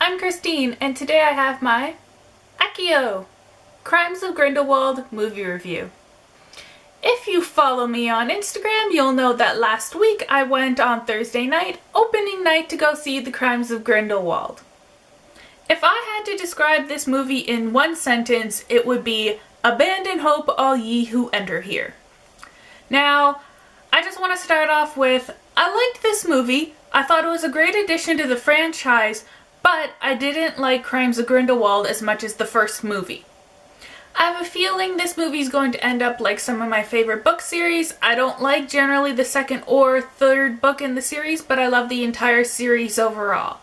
I'm Christine, and today I have my Accio! Crimes of Grindelwald movie review. If you follow me on Instagram, you'll know that last week I went on Thursday night, opening night, to go see The Crimes of Grindelwald. If I had to describe this movie in one sentence, it would be, abandon hope, all ye who enter here. Now, I just want to start off with, I liked this movie. I thought it was a great addition to the franchise, but I didn't like Crimes of Grindelwald as much as the first movie. I have a feeling this movie is going to end up like some of my favorite book series. I don't like generally the second or third book in the series, but I love the entire series overall.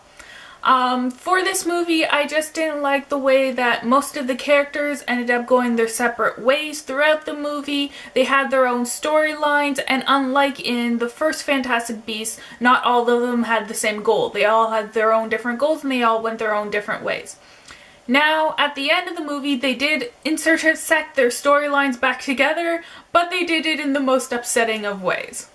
For this movie, I just didn't like the way that most of the characters ended up going their separate ways throughout the movie. They had their own storylines, and unlike in the first Fantastic Beasts, not all of them had the same goal. They all had their own different goals, and they all went their own different ways. Now, at the end of the movie, they did intersect their storylines back together, but they did it in the most upsetting of ways.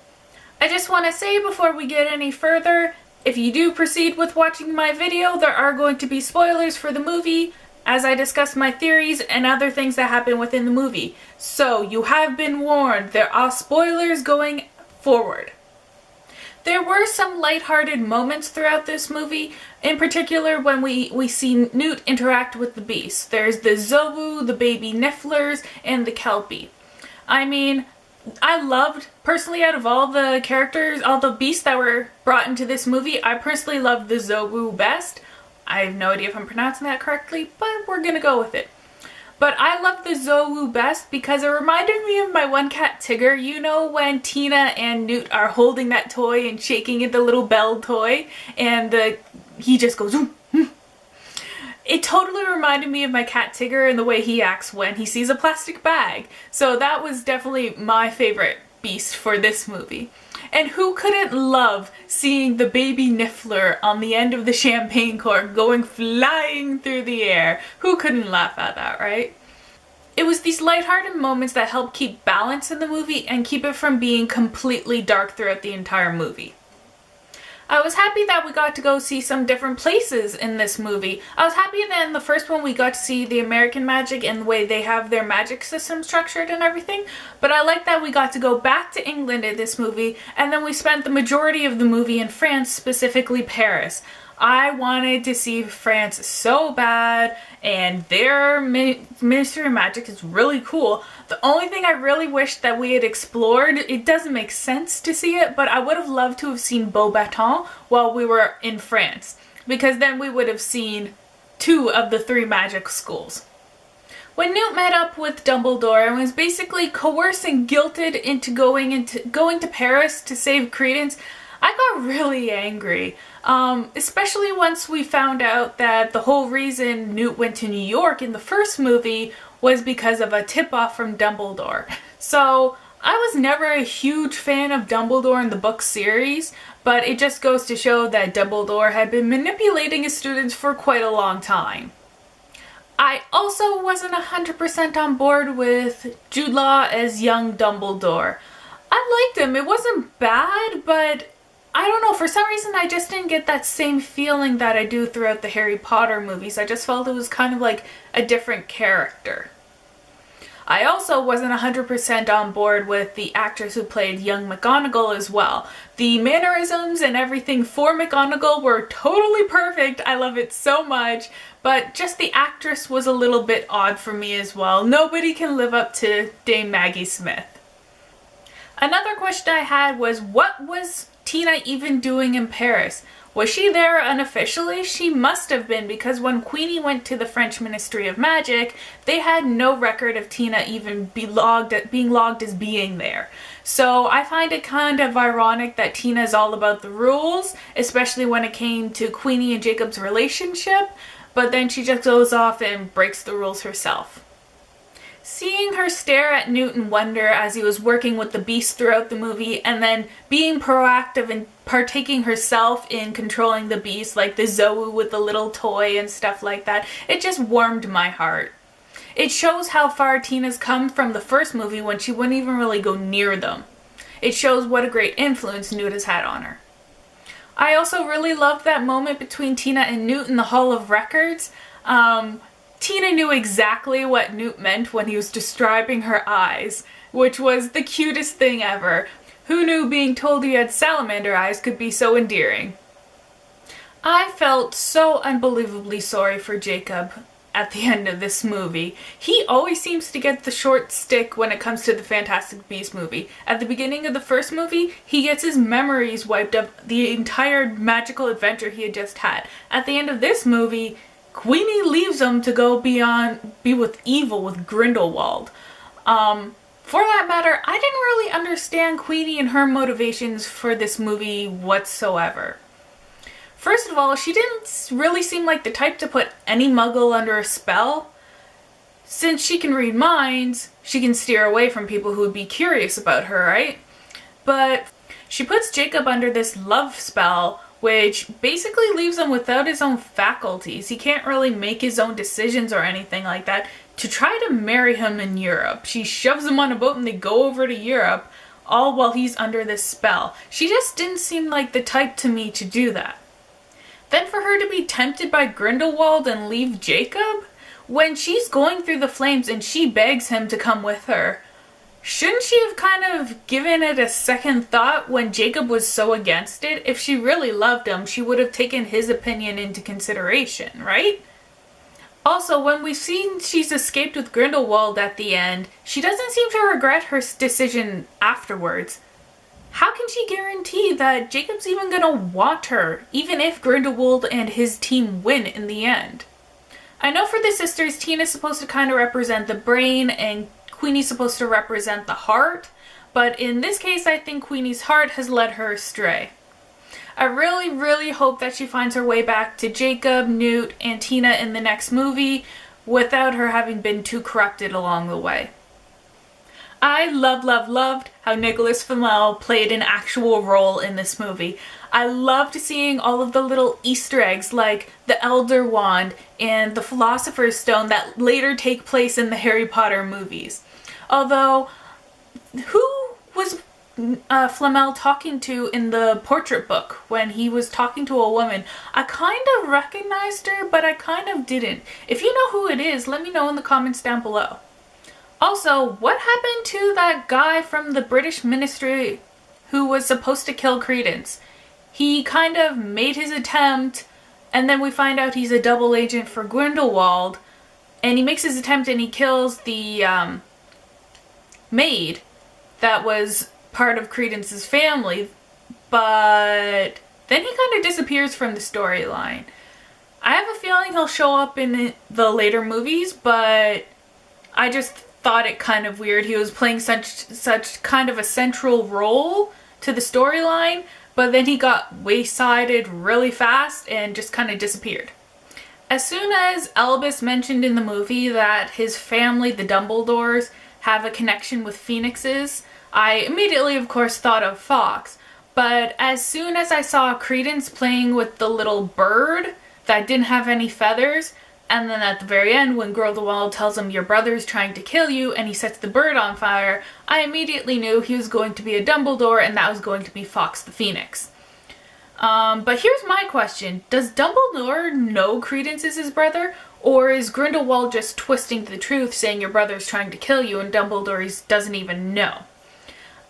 I just want to say before we get any further, if you do proceed with watching my video, there are going to be spoilers for the movie as I discuss my theories and other things that happen within the movie. So you have been warned, there are spoilers going forward. There were some lighthearted moments throughout this movie, in particular when we see Newt interact with the beasts. There's the Zobu, the baby Nifflers, and the Kelpie. I mean, I loved, personally, out of all the characters, all the beasts that were brought into this movie, I personally loved the Zobu best. I have no idea if I'm pronouncing that correctly, but we're gonna go with it. But I love the Zobu best because it reminded me of my one cat Tigger. You know when Tina and Newt are holding that toy and shaking it, the little bell toy, and he just goes, zoom. It totally reminded me of my cat Tigger and the way he acts when he sees a plastic bag. So that was definitely my favorite beast for this movie. And who couldn't love seeing the baby Niffler on the end of the champagne cork going flying through the air? Who couldn't laugh at that, right? It was these lighthearted moments that helped keep balance in the movie and keep it from being completely dark throughout the entire movie. I was happy that we got to go see some different places in this movie. I was happy that in the first one we got to see the American magic and the way they have their magic system structured and everything, but I like that we got to go back to England in this movie, and then we spent the majority of the movie in France, specifically Paris. I wanted to see France so bad, and their Ministry of Magic is really cool. The only thing I really wish that we had explored, it doesn't make sense to see it, but I would have loved to have seen Beauxbatons while we were in France, because then we would have seen 2 of the 3 magic schools. When Newt met up with Dumbledore and was basically coerced and guilted into going to Paris to save Credence, I got really angry, especially once we found out that the whole reason Newt went to New York in the first movie was because of a tip-off from Dumbledore. So I was never a huge fan of Dumbledore in the book series, but it just goes to show that Dumbledore had been manipulating his students for quite a long time. I also wasn't 100% on board with Jude Law as young Dumbledore. I liked him. It wasn't bad, but I don't know, for some reason I just didn't get that same feeling that I do throughout the Harry Potter movies. I just felt it was kind of like a different character. I also wasn't 100% on board with the actress who played young McGonagall as well. The mannerisms and everything for McGonagall were totally perfect. I love it so much, but just the actress was a little bit odd for me as well. Nobody can live up to Dame Maggie Smith. Another question I had was, what was Tina even doing in Paris? Was she there unofficially? She must have been, because when Queenie went to the French Ministry of Magic, they had no record of Tina even being logged as being there. So I find it kind of ironic that Tina is all about the rules, especially when it came to Queenie and Jacob's relationship, but then she just goes off and breaks the rules herself. Seeing her stare at Newt in wonder as he was working with the beasts throughout the movie, and then being proactive and partaking herself in controlling the beasts, like the Zoe with the little toy and stuff like that, it just warmed my heart. It shows how far Tina's come from the first movie when she wouldn't even really go near them. It shows what a great influence Newt has had on her. I also really loved that moment between Tina and Newt in the Hall of Records. Tina knew exactly what Newt meant when he was describing her eyes, which was the cutest thing ever. Who knew being told he had salamander eyes could be so endearing? I felt so unbelievably sorry for Jacob at the end of this movie. He always seems to get the short stick when it comes to the Fantastic Beasts movie. At the beginning of the first movie, he gets his memories wiped of the entire magical adventure he had just had. At the end of this movie, Queenie leaves him to go be with evil with Grindelwald. For that matter, I didn't really understand Queenie and her motivations for this movie whatsoever. First of all, she didn't really seem like the type to put any muggle under a spell. Since she can read minds, she can steer away from people who would be curious about her, right? But she puts Jacob under this love spell, which basically leaves him without his own faculties. He can't really make his own decisions or anything like that, to try to marry him in Europe. She shoves him on a boat and they go over to Europe, all while he's under this spell. She just didn't seem like the type to me to do that. Then for her to be tempted by Grindelwald and leave Jacob? When she's going through the flames and she begs him to come with her, shouldn't she have kind of given it a second thought when Jacob was so against it? If she really loved him, she would have taken his opinion into consideration, right? Also, when we've seen she's escaped with Grindelwald at the end, she doesn't seem to regret her decision afterwards. How can she guarantee that Jacob's even gonna want her, even if Grindelwald and his team win in the end? I know for the sisters, Tina's supposed to kind of represent the brain and Queenie's supposed to represent the heart, but in this case I think Queenie's heart has led her astray. I really, really hope that she finds her way back to Jacob, Newt, and Tina in the next movie without her having been too corrupted along the way. I loved how Nicholas Flamel played an actual role in this movie. I loved seeing all of the little Easter eggs like the Elder Wand and the Philosopher's Stone that later take place in the Harry Potter movies. Although, who was Flamel talking to in the portrait book when he was talking to a woman? I kind of recognized her, but I kind of didn't. If you know who it is, let me know in the comments down below. Also, what happened to that guy from the British Ministry who was supposed to kill Credence? He kind of made his attempt, and then we find out he's a double agent for Grindelwald, and he makes his attempt and he kills the maid that was part of Credence's family, but then he kind of disappears from the storyline. I have a feeling he'll show up in the later movies, but I just thought it kind of weird. He was playing such kind of a central role to the storyline, but then he got waysided really fast and just kind of disappeared. As soon as Albus mentioned in the movie that his family, the Dumbledores, have a connection with phoenixes, I immediately, of course, thought of Fawkes. But as soon as I saw Credence playing with the little bird that didn't have any feathers, and then at the very end when Grindelwald tells him your brother's trying to kill you and he sets the bird on fire, I immediately knew he was going to be a Dumbledore and that was going to be Fawkes the Phoenix. But here's my question. Does Dumbledore know Credence is his brother? Or is Grindelwald just twisting the truth saying your brother's trying to kill you and Dumbledore doesn't even know?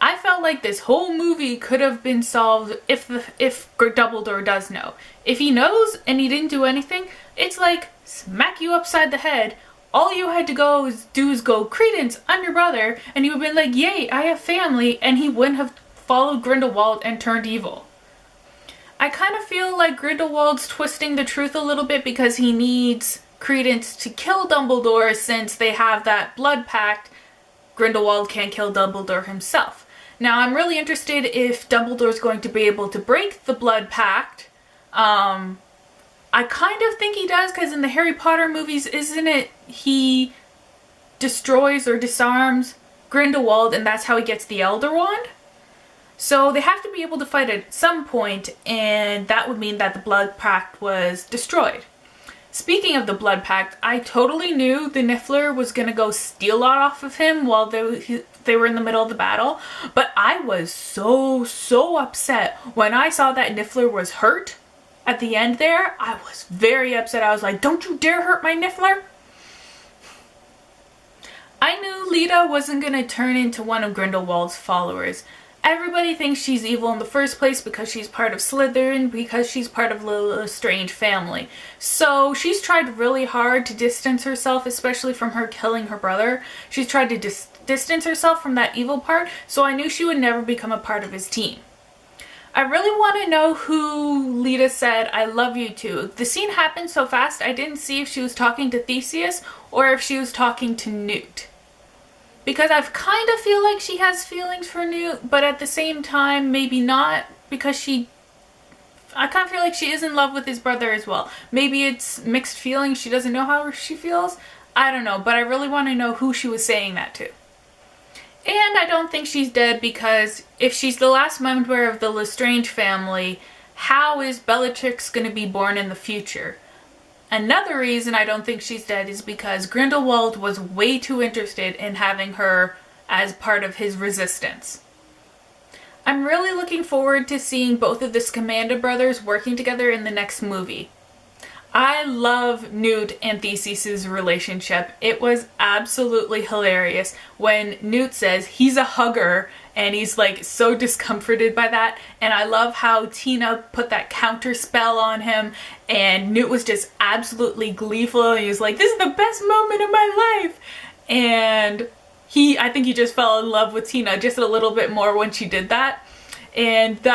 I felt like this whole movie could have been solved if Dumbledore does know. If he knows and he didn't do anything, it's like smack you upside the head. All you had to do is go, Credence, I'm your brother, and he would have been like, yay, I have family, and he wouldn't have followed Grindelwald and turned evil. I kind of feel like Grindelwald's twisting the truth a little bit because he needs Credence to kill Dumbledore since they have that blood pact. Grindelwald can't kill Dumbledore himself. Now, I'm really interested if Dumbledore's going to be able to break the blood pact. I kind of think he does, because in the Harry Potter movies, isn't it he destroys or disarms Grindelwald and that's how he gets the Elder Wand? So they have to be able to fight at some point, and that would mean that the blood pact was destroyed. Speaking of the blood pact, I totally knew the Niffler was going to go steal off of him while they were in the middle of the battle. But I was so upset when I saw that Niffler was hurt at the end there. I was very upset. I was like, don't you dare hurt my Niffler. I knew Lita wasn't going to turn into one of Grindelwald's followers. Everybody thinks she's evil in the first place because she's part of Slytherin, because she's part of the Lestrange family. So she's tried really hard to distance herself, especially from her killing her brother. She's tried to distance herself from that evil part, so I knew she would never become a part of his team. I really want to know who Lita said I love you to. The scene happened so fast I didn't see if she was talking to Theseus or if she was talking to Newt. Because I kind of feel like she has feelings for Newt, but at the same time, maybe not, because I kind of feel like she is in love with his brother as well. Maybe it's mixed feelings, she doesn't know how she feels. I don't know, but I really want to know who she was saying that to. And I don't think she's dead, because if she's the last member of the Lestrange family, how is Bellatrix going to be born in the future? Another reason I don't think she's dead is because Grindelwald was way too interested in having her as part of his resistance. I'm really looking forward to seeing both of the Scamander brothers working together in the next movie. I love Newt and Theseus's relationship. It was absolutely hilarious when Newt says he's a hugger and he's like so discomforted by that. And I love how Tina put that counter spell on him and Newt was just absolutely gleeful. And he was like, this is the best moment of my life. And I think he just fell in love with Tina just a little bit more when she did that. And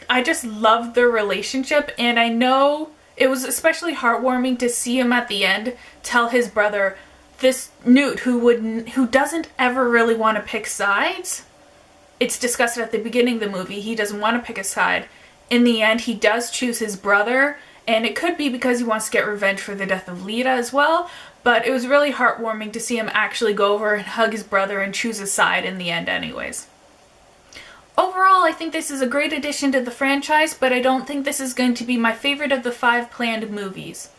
I just loved their relationship, and I know it was especially heartwarming to see him at the end tell his brother, this Newt who doesn't ever really want to pick sides. It's discussed at the beginning of the movie. He doesn't want to pick a side. In the end, he does choose his brother, and it could be because he wants to get revenge for the death of Lita as well, but it was really heartwarming to see him actually go over and hug his brother and choose a side in the end anyways. Overall, I think this is a great addition to the franchise, but I don't think this is going to be my favorite of the 5 planned movies.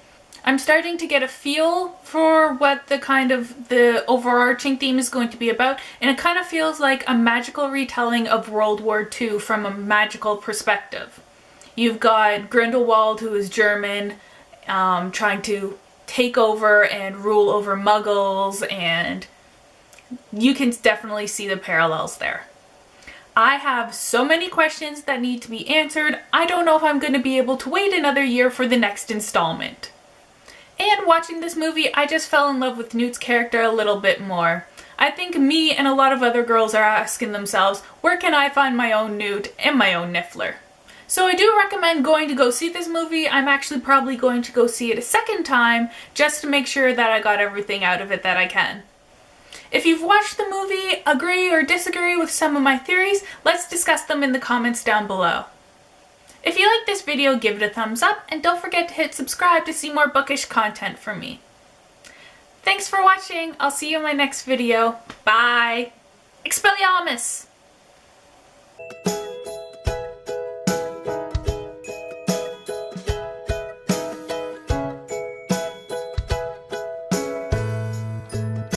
I'm starting to get a feel for what the overarching theme is going to be about, and it kind of feels like a magical retelling of World War II from a magical perspective. You've got Grindelwald, who is German, trying to take over and rule over Muggles, and you can definitely see the parallels there. I have so many questions that need to be answered. I don't know if I'm going to be able to wait another year for the next installment. And watching this movie, I just fell in love with Newt's character a little bit more. I think me and a lot of other girls are asking themselves, where can I find my own Newt and my own Niffler? So I do recommend going to go see this movie. I'm actually probably going to go see it a second time just to make sure that I got everything out of it that I can. If you've watched the movie, agree or disagree with some of my theories, let's discuss them in the comments down below. If you like this video, give it a thumbs up, and don't forget to hit subscribe to see more bookish content from me. Thanks for watching. I'll see you in my next video. Bye! Expelliarmus!